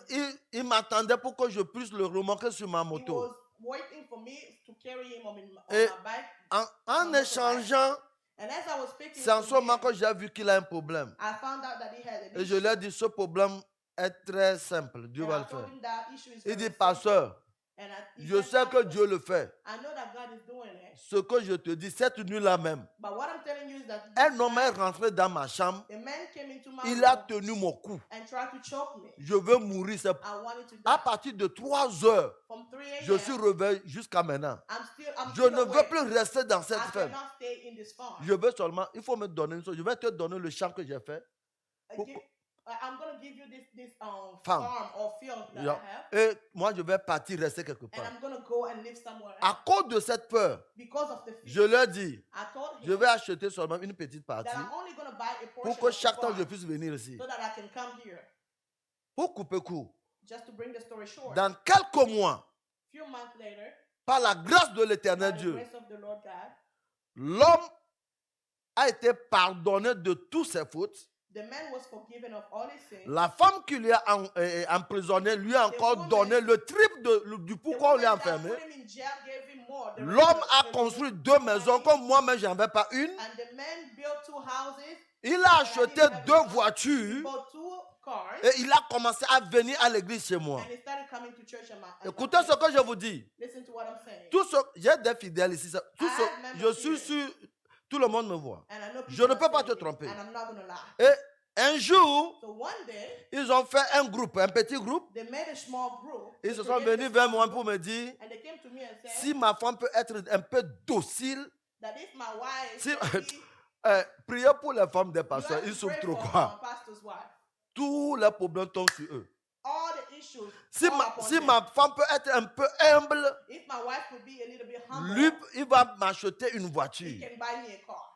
Il m'attendait pour que je puisse le remorquer sur ma He moto. was waiting for me to carry him on Et my bike. en échangeant, And as I was speaking c'est en to ce moment him, que j'ai vu qu'il a un problème. I found out that he had an Et je issue. lui ai dit, ce problème est très simple. Dieu And va I le told faire. him that issue is Il very dit, simple. pasteur, And he je said, sais que "Pastor, Dieu le fait. I know that God is doing it. Ce que je te dis, cette nuit-là même, But what I'm telling you is that un homme est rentré dans ma chambre. a man came into my Il a room tenu mon cou. and tried to choke me. Je veux mourir. I wanted to die. À partir de 3 heures, From 3 je suis a.m., réveillé jusqu'à maintenant. I'm Je still ne veux awake. plus rester dans cette I ferme. cannot stay in this farm. Je veux seulement, il faut me donner une chose. Je vais te donner le champ que j'ai fait. I'm going to give you this Farm. farm or field that Yeah. I have. Et moi, je vais partir, rester quelque And part. I'm going to go and live somewhere À else. cause de cette peur, Because of the fear. je leur dis, I told je him vais acheter seulement une petite that partie I'm only going to buy a pour portion que of the chaque temps farm je puisse venir ici. so that I can come here. Pour couper court, Just to bring the story short. dans quelques mois, A few months later, par la grâce de by l'éternel the Dieu, grace of the Lord God, L'homme a été pardonné de toutes ses fautes. The man was forgiven of all his sins. La femme qui lui a emprisonné lui a encore donné le triple du The pourquoi on woman l'a that enfermé. put him in jail gave him more. The L'homme regular- a the construit woman- 2 maisons comme moi-même, j'en avais pas une. And the man built 2 houses. Il a acheté 2 voitures He bought 2 cars. et il a commencé à venir à l'église chez moi. And he started coming to church at my Écoutez ce que je vous dis. Listen to what I'm saying. J'ai des fidèles ici. Je suis sûr, tout le monde me voit. And I know Je people ne peux are pas saying te it, tromper. And I'm not going to lie. Et un jour, So one day, ils ont fait un groupe, un petit groupe. they made a small group. Ils They se sont created venus a vers small moi group, pour me dire, and they came to me and said si ma femme peut être un peu docile, that if my wife si, can be, priez pour les femmes des you pasteurs, have ils to souffrent pray trop for quoi. our pastor's wife. Tous les problèmes tombent sur eux. All the issues Si fall upon si them. ma femme peut être un peu humble, If my wife could be a little bit humble, lui, il va m'acheter une he voiture. can buy me a car.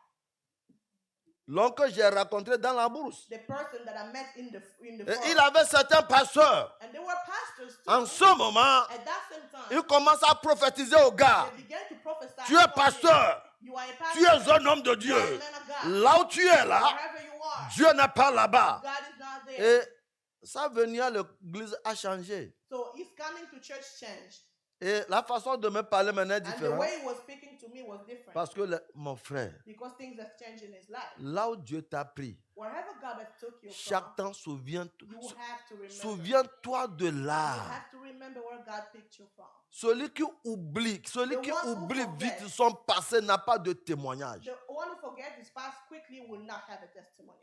L'homme que j'ai rencontré dans la bourse. The person that I met in the Et forum, il avait certains pasteurs. and they were pastors too. En ce moment, At that same time, il commence à prophétiser aux gars. they began to prophesy. Tu es upon pasteur. me. You are a Tu pastor. es un homme de You are a Dieu. man of God. Là où tu es là, Wherever you are, Dieu n'est pas là-bas. God is not there. Et sa venue à l'église a changé. So his coming to church changed. Et la façon de me parler maintenant est And the différente. way he was speaking to me was different. Parce que mon frère, Because things have changed in his life. là où Dieu t'a pris, Wherever God has took you chaque from, temps, you have to remember. souviens-toi de You là. have to remember where God picked you from. Celui qui oublie The one who vite forgets. son passé n'a pas de témoignage. The one who forgets his past quickly will not have a testimony.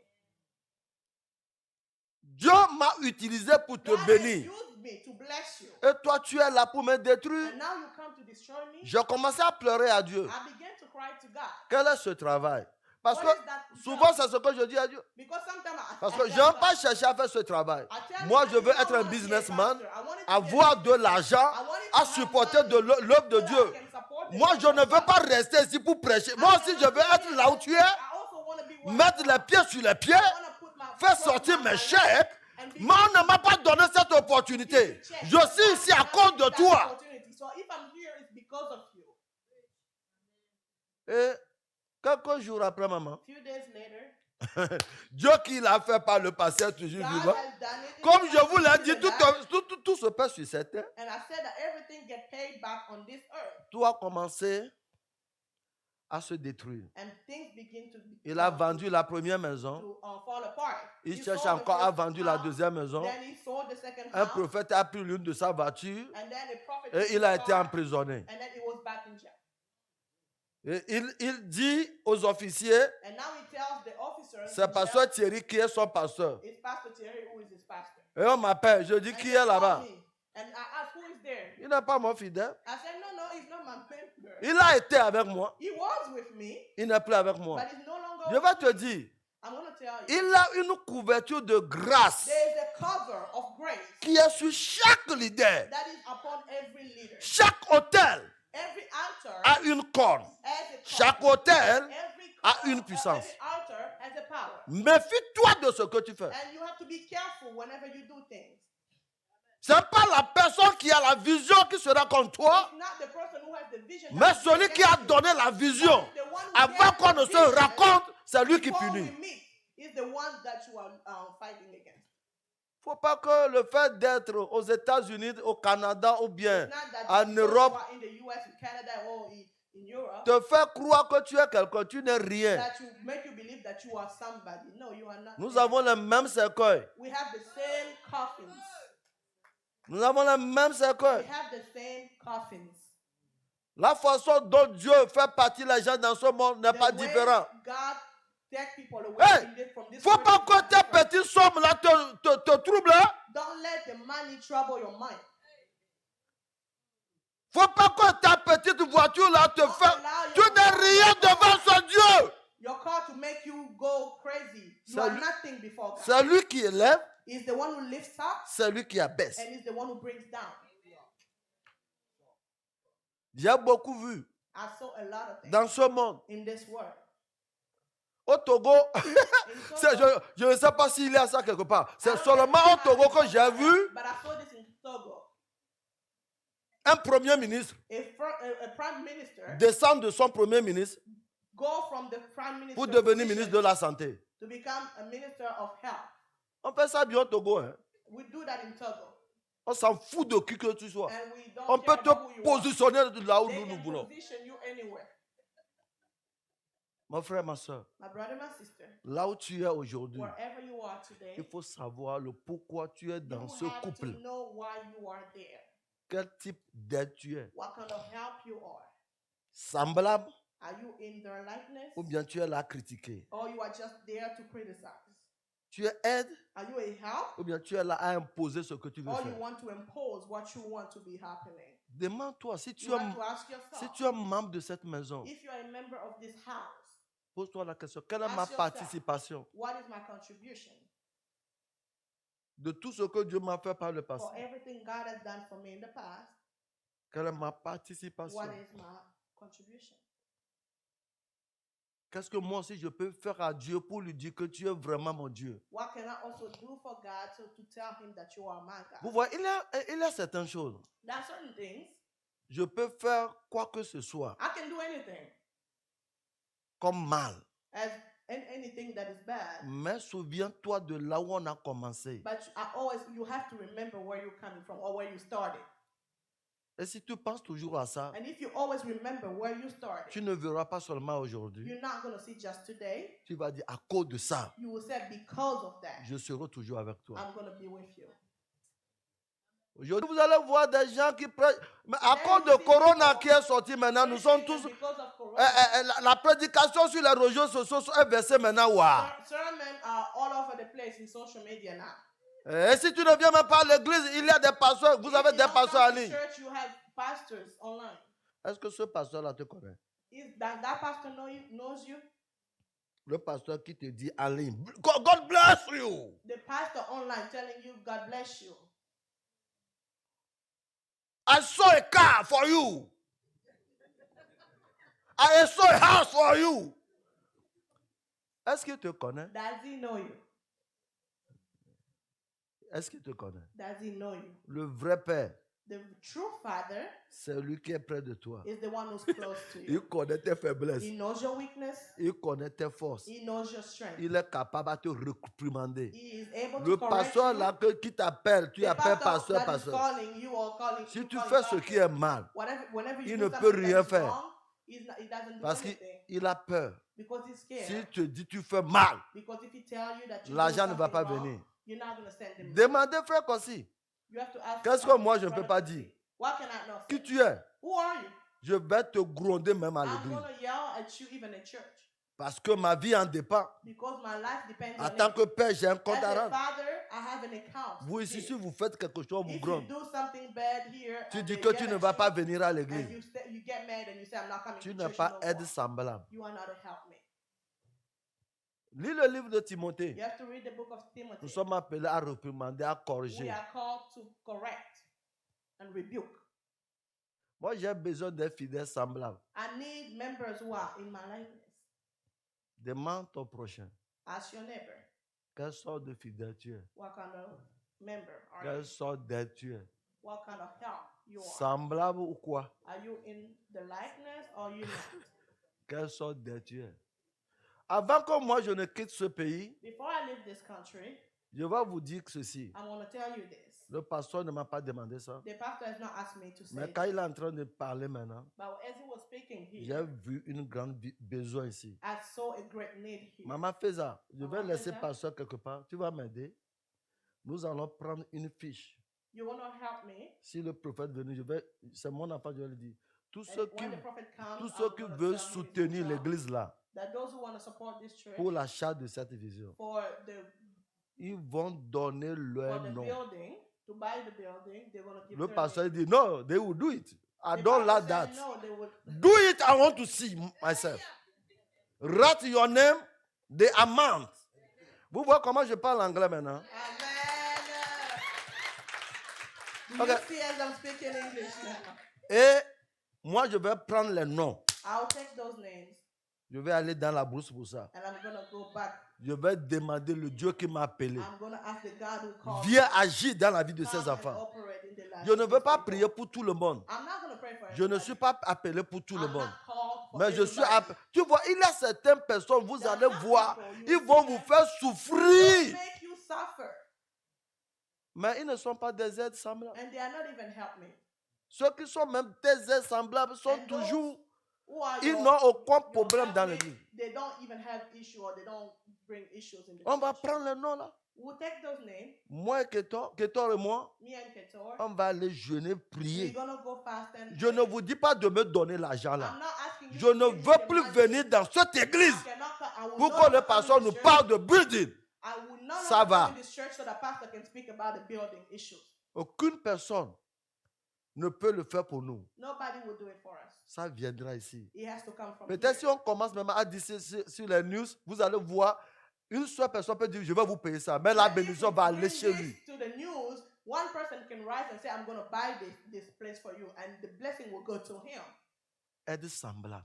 Dieu m'a utilisé pour te God has bénir. used me to bless you. Et toi, tu es là pour me détruire. And now you come to destroy me. J'ai commencé à pleurer à Dieu. I began to cry to God. Quel est ce travail? Parce que What is that souvent, job? c'est ce que je dis à Dieu. Because sometimes Parce I que tell je n'aime God, pas chercher à faire ce travail. I tell Moi, him, je I veux don't être un want to be a businessman, pastor. I want it to be avoir a de l'argent, I want it to à have supporter money de l'œuvre de so that Dieu. I can support the Moi, je work ne of veux God. pas rester ici pour prêcher. I Moi don't aussi, want je to veux be être là où tu es, I also want to be where mettre you are. les pieds sur les pieds, I wanna put my faire foot sortir on mes my chèques. leg and be Mais on ne m'a pas donné cette opportunité. Je suis ici à cause de toi. So if I'm here, it's because of you. Et quelques jours après, maman, A few days later, Dieu qui l'a fait par le passé est toujours God vivant. has done it. Comme je vous l'ai He dit, did that. tout se passe sur cette terre. And I said that everything get paid back on this earth. Tout a commencé à se détruire. And things begin to Il a vendu la première maison. to fall apart. Il He cherche sold the encore à first vendre la house, deuxième maison. Then he sold the second Un house. prophète a pris l'une de sa voiture And then a prophet et took il his a été car, emprisonné. And then he was back in jail. Et il dit aux officiers, And now he tells the officers, c'est pasteur Thierry qui est son pasteur. it's Pastor Thierry who is his pastor. Et on m'appelle, je dis And qui they est called là-bas? me, and I asked, who is there? Il n'est pas mon fidèle. I said, no, he's not my member. Il a été avec moi. He was with me, Il n'est plus avec moi. but he's no longer Je with vais te me. dire, I'm going to tell you. il a une couverture de grâce There is a cover of grace qui est sur chaque leader. that is upon every leader. Chaque hôtel Every altar a une corne. has a Chaque cover. hôtel Every a cover, une puissance. Every altar has a power. Méfie-toi de ce que tu fais. And you have to be careful whenever you do things. Ce n'est pas la personne qui a la vision qui sera comme toi, It's not the person who has the vision. mais that is celui qui a against you. donné la vision. The one who Avant gave qu'on the ne se vision, raconte, c'est lui qui before punit. we meet, is the one that you are fighting against. Il ne faut pas que le fait d'être aux États-Unis, au Canada ou bien It's not that en because Europe you are in the US, in Canada, or in Europe, te fait croire que tu es quelqu'un, tu n'es rien. that you make you believe that you are somebody. No, you are not. Nous avons les mêmes cercueils. We have the same coffins. Nous avons les mêmes We cercueils. have the same coffins. La façon dont Dieu fait partir les gens dans ce monde n'est pas The way différente. God take people away Hey, from this faut world pas is que not tes different. petites sommes là te troublent. Hein? Don't let the money trouble your mind. Faut pas que ta petite voiture là te Don't fait. allow Tu your n'es rien devant ce Dieu. Your car to make you go crazy. You C'est are lui- nothing before God. C'est lui qui élève, He's the one who lifts up c'est lui qui abaisse. and he's the one who brings down. J'ai beaucoup vu I saw a lot of things dans ce monde. in this world. Au Togo, In c'est- Togo, je ne sais pas s'il y a ça quelque part. I C'est don't seulement know au if Togo it que j'ai vu But I saw this in Togo. un premier ministre A prime minister descendre de son premier ministre go from the prime minister pour devenir position ministre de la Santé. to become a minister of health. On fait ça bien au Togo. Hein. We do that in Togo. On s'en fout de qui que tu sois. And we don't On peut care about who te you are. positionner là où They nous can voulons. position you anywhere. Mon frère, ma soeur, My brother, my sister, là où tu es aujourd'hui, wherever you are today, il faut savoir le pourquoi tu es dans you ce have couple. to know why you are there. Quel type d'aide tu es. What kind of help you are. Semblable Are you in their likeness? ou bien tu es là à critiquer. Or you are just there to criticize? Tu es aide Are you a help? ou bien tu es là à imposer ce que tu veux Or you faire. want to impose what you want to be happening? Demande-toi, si tu You have to ask si yourself, tu es membre de cette maison, if you are a member of this house, pose-toi la question, quelle est Ask ma yourself. participation what is my contribution? de tout ce que Dieu m'a fait par le passé? For everything God has done for me in the past, Quelle est ma participation? what is my contribution? Qu'est-ce que moi aussi je peux faire à Dieu pour lui dire que tu es vraiment mon Dieu? What can I also do for God to tell him that you are my Vous God? voyez, il y a certaines choses. There are certain things. Je peux faire quoi que ce soit I can do anything comme mal. as anything that is bad. Mais souviens-toi de là où on a commencé. But you have to remember where you're coming from or where you started. Et si tu penses toujours à ça, And if you always remember where you started, tu ne verras pas seulement aujourd'hui. you're not going to see just today. Tu vas dire, à cause de ça, You will say, because of that, je serai toujours avec toi. I'm going to be with you. Aujourd'hui, vous allez voir des gens qui prêchent. Mais à cause de Corona qui est sorti maintenant, nous sommes tous. Because of corona, La prédication sur les réseaux sociaux est versée maintenant. Waouh. sermons are all over the place in social media now. Et si tu ne viens même pas à l'église, il y a des pasteurs. Vous avez If you des don't pasteurs en come to ligne. church, you have pastors online. Est-ce que ce pasteur-là te connaît? That pastor knows you? Le pasteur qui te dit en ligne, God bless you. The pastor online telling you, God bless you. I saw a car for you. I saw a house for you. Est-ce qu'il te connaît? Does he know you? Est-ce qu'il te connaît? Does he know you? Le vrai père, The true father c'est lui qui est près de toi. is the one who's close to Il you. connaît tes faiblesses. He knows your weakness. Il connaît tes forces. He knows your strength. Il est capable de te réprimander. He is able Le to correct pasteur you. là qui t'appelle, tu The appelles pastor pasteur, that is pasteur. calling you or calling Si you tu call fais him ce pastor, qui est mal, whenever you il do ne peut something rien that is faire. wrong, he doesn't do parce anything qu'il a peur. because he's scared. Si tu te dis tu fais mal, Because if he tell you that you do l'argent ne va something pas wrong, venir. you're not going to send him. Demandez frère Kossi, You have to ask. qu'est-ce que moi je ne peux brother pas Kosi, dire? what can I not Qui say? tu es? Who are you? Je vais te gronder même à I'm l'église. going to yell at you even in church Parce que ma vie en dépend. because my life depends En on tant it. que père, j'ai un compte As à a rendre. father, I have an account. Vous ici, here. si vous faites quelque chose, on vous If you gronde. do something bad here, Tu and dis they que yell tu ne at vas you, pas venir à and l'église. you get mad and you say, I'm not coming Tu to n'es church pas no aide more. semblable. You are not a helpmate. Lis le livre de Timothée. You have to read the book of Timothy. Nous sommes appelés à réprimander, à We corriger. are called to correct and rebuke. Moi, j'ai besoin des fidèles semblables. I need members who are in my likeness. Demande ton prochain. Ask your neighbor, Quelle sorte de fidèle tu es? what kind of member are Quelle you? sorte d'aide tu es? What kind of help you are? Semblable ou quoi? Are you in the likeness or you not? Quelle sorte d'aide tu es? Avant que moi je ne quitte ce pays, Before I leave this country, je vais vous dire ceci. I want to tell you this. Le pasteur ne m'a pas demandé ça. The pastor has not asked me to say Mais this, quand il est en train de parler maintenant, but as he was speaking j'ai here, vu une grande besoin ici. I saw a great need here. Maman fais ça. Je vais Maman, laisser fais ça. pasteur quelque part. Tu vas m'aider. Nous allons prendre une fiche. You want to help me? Si le prophète venu, c'est mon enfant, je vais lui dire. Tous And ceux qui, when the prophet comes, tous I'm ceux qui gonna veulent tell him soutenir his l'église là, that those who want to support this church pour l'achat de cette vision, for the ils vont donner leur nom. building, to buy the building, they're going to give Le their pasteur name. dit, no, they will do it. I The don't like pastor that. said, no, they would. Do it, I want to see myself. Write your name, the amount. Vous voyez comment je parle anglais maintenant? Amen. Do Okay. you see as I'm speaking English now? Et moi, je vais prendre les noms. I'll take those names Je vais aller dans la brousse pour ça. and I'm going to go back. Je vais demander le Dieu qui m'a appelé. I'm going to ask the God who called me Viens agir dans la vie de to ces come and enfants. operate in the lives Je ne of veux these pas people. prier pour tout le monde. I'm not going to pray for Je ne everybody. suis pas appelé pour tout le I'm monde. not called for Mais je suis everybody. tu vois, il y a certaines personnes, vous There are allez some voir, people, you ils see vont vous them, faire they'll souffrir. make you suffer, Mais ils ne sont pas des aides semblables. and they are not even helpmates. Ceux qui sont même des aides semblables sont And those toujours, who are ils your, n'ont aucun your problème dans helpmates, l'église. they don't even have issue, or they don't bring issues in the On va church. prendre le nom là. We'll take those names, Moi et Ketor et moi, me and Ketor. on va aller jeûner, We're prier. gonna go fast and Je ne pray. vous dis pas de me donner l'argent I'm là. not asking you Je to ne give me veux the plus money. venir dans cette I église will pour no que le longer come pasteur in nous this church. parle de building. I will no Ça longer va. come in this church so the pastor can speak about the building issues. Aucune personne ne peut le faire pour nous. Nobody will do it for us. Ça viendra ici. It has to come from Peut-être here. si on commence même à dire sur les news, vous allez voir, une seule personne peut dire, je vais vous payer ça. Mais la But if bénédiction we va aller bring chez this lui. to the news, one person can rise and say, I'm going to buy this place for you, and the blessing will go to him. Aide semblable.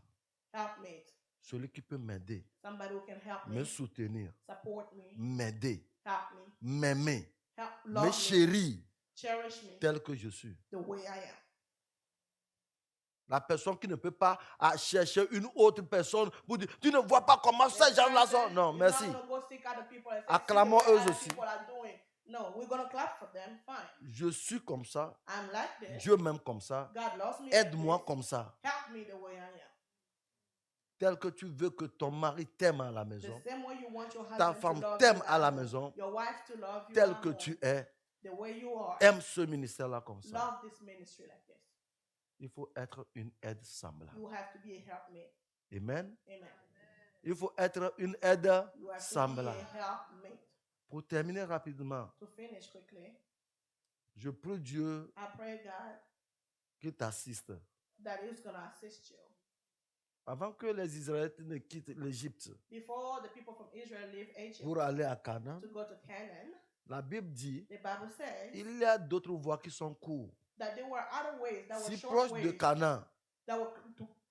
Helpmate. Celui qui peut m'aider, Somebody who can help me me, soutenir, support me, m'aider, help me, m'aimer, me love me, chérir cherish me tel que je suis. the way I am. La personne qui ne peut pas chercher une autre personne pour dire, tu ne vois pas comment ces The gens-là person sont. Non, is merci. not gonna go seek other people and say, Acclamons "See the way eux other aussi. people are doing." No, we're going to clap for them. Fine. Je suis comme ça. I'm like this. Dieu m'aime comme ça. God loves me. Aide-moi like this. comme ça. Help me the way I am. Tel que tu veux que ton mari t'aime à la The maison. same way you want your Ta husband femme to love t'aime you à la at home, maison. your wife to love you Tel at que home, tu es. the way you are. Aime ce ministère-là comme ça. Love this ministry like this. Il faut être une aide semblable. You have to be a helpmate. Amen. Amen. Il faut être une aide You have to be semblable. a helpmate. Pour terminer rapidement, To finish quickly, je prie Dieu I pray God qu'il t'assiste. that He's going to assist you. Avant que les Israélites ne quittent l'Égypte Before the people from Israel leave Egypt pour aller à Canaan, to go to Canaan, la Bible dit the Bible says il y a d'autres voies qui sont courtes. that there were other ways that were Si short proche de ways Canaan. that were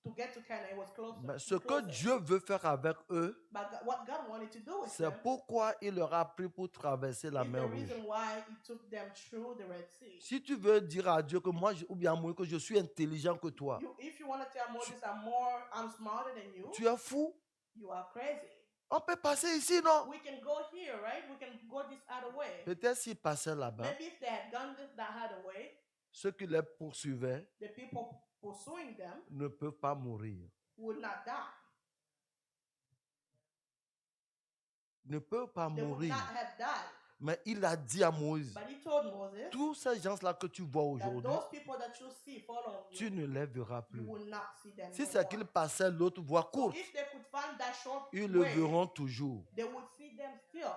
to get to Canaan. It was closer. Mais ce que closer. Dieu veut faire avec eux, But what God wanted to do with c'est them pourquoi il leur a pris pour traverser la is mer the Rouge. reason why He took them through the Red Sea. Si tu veux dire à Dieu que moi, ou bien à moi, que je suis intelligent que toi, If you want to tell Moses, I'm smarter than you, tu es fou. you are crazy. On peut passer ici, non? We can go here, right? We can go this other way. Peut-être s'ils passaient là-bas, Maybe if they had gone that other way, ceux qui les poursuivaient the people pursuing them ne peuvent pas mourir. would not die. Ne peuvent pas They would mourir. not have died. Mais il a dit à Moïse, But He told Moses tous ces gens-là que tu vois that aujourd'hui, those people that you see following tu you, ne les verras you plus. will not see them Si no c'est more. qu'ils passaient l'autre voie So courte, if they could find that short ils le way, verront toujours. they would see them still.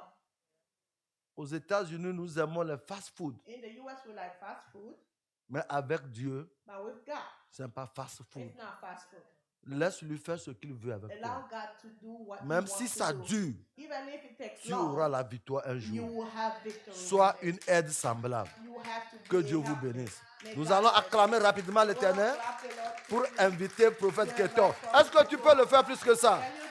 Aux États-Unis, nous aimons les fast-food. In the US, we like fast food, Mais avec Dieu, but with God, ce n'est pas fast-food. it's not fast food. Laisse-lui faire ce qu'il veut avec Allow toi. God to do what He Même wants si to ça do. dure, Even if it takes tu long, auras la victoire un you jour. will have victory. Sois one day. une aide semblable. You have to Que be Dieu a vous helpmate. bénisse. May Nous God allons bless acclamer you. rapidement We'll l'Éternel clap the Lord. pour inviter le prophète Ketor. Est-ce que tu peux le faire plus que ça? Can you